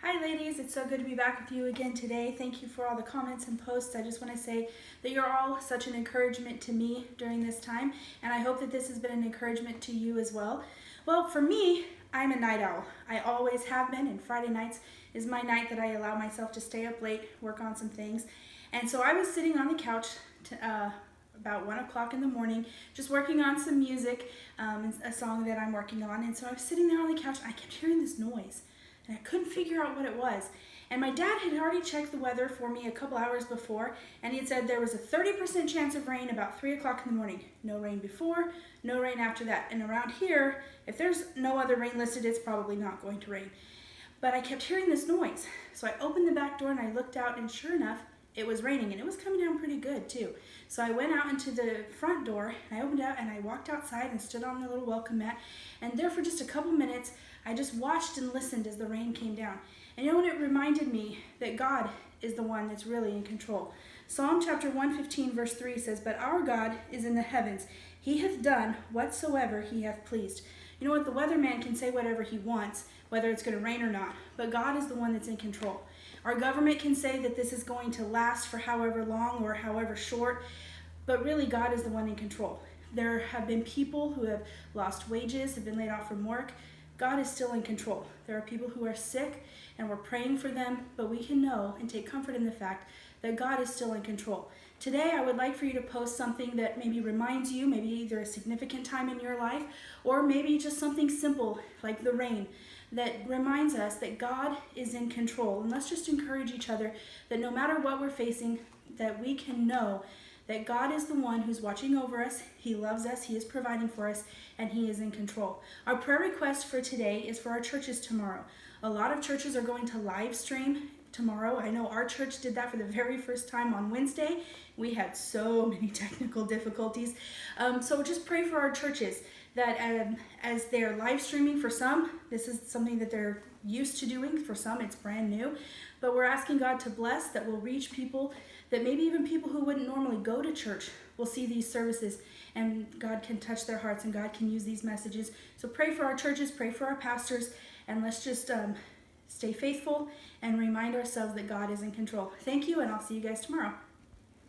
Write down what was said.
Hi ladies, it's so good to be back with you again today. Thank you for all the comments and posts. I just want to say that you're all such an encouragement to me during this time, and I hope that this has been an encouragement to you as well. Well, for me, I'm a night owl. I always have been, and Friday nights is my night that I allow myself to stay up late, work on some things. And so I was sitting on the couch about 1 o'clock in the morning, just working on some music, a song that I'm working on. And so I was sitting there on the couch, and I kept hearing this noise. And I couldn't figure out what it was. And my dad had already checked the weather for me a couple hours before, and he had said there was a 30% chance of rain about 3 o'clock in the morning. No rain before, no rain after that. And around here, if there's no other rain listed, it's probably not going to rain. But I kept hearing this noise. So I opened the back door and I looked out, and sure enough, it was raining, and it was coming down pretty good too. So I went out into the front door, and I opened out and I walked outside and stood on the little welcome mat, and there for just a couple minutes I just watched and listened as the rain came down. And you know what, it reminded me that God is the one that's really in control. Psalm chapter 115 verse 3 says, "But our God is in the heavens. He hath done whatsoever he hath pleased." You know what, the weatherman can say whatever he wants, whether it's going to rain or not, but God is the one that's in control. Our government can say that this is going to last for however long or however short, but really God is the one in control. There have been people who have lost wages, have been laid off from work. God is still in control. There are people who are sick, and we're praying for them, but we can know and take comfort in the fact that God is still in control. Today, I would like for you to post something that maybe reminds you, maybe either a significant time in your life, or maybe just something simple like the rain, that reminds us that God is in control. And let's just encourage each other that no matter what we're facing, that we can know that God is the one who's watching over us, He loves us, He is providing for us, and He is in control. Our prayer request for today is for our churches tomorrow. A lot of churches are going to live stream tomorrow. I know our church did that for the very first time on Wednesday. We had so many technical difficulties. So just pray for our churches that as they're live streaming, for some, this is something that they're used to doing. For some, it's brand new. But we're asking God to bless, that we'll reach people, that maybe even people who wouldn't normally go to church will see these services, and God can touch their hearts and God can use these messages. So pray for our churches, pray for our pastors, and let's just stay faithful and remind ourselves that God is in control. Thank you, and I'll see you guys tomorrow.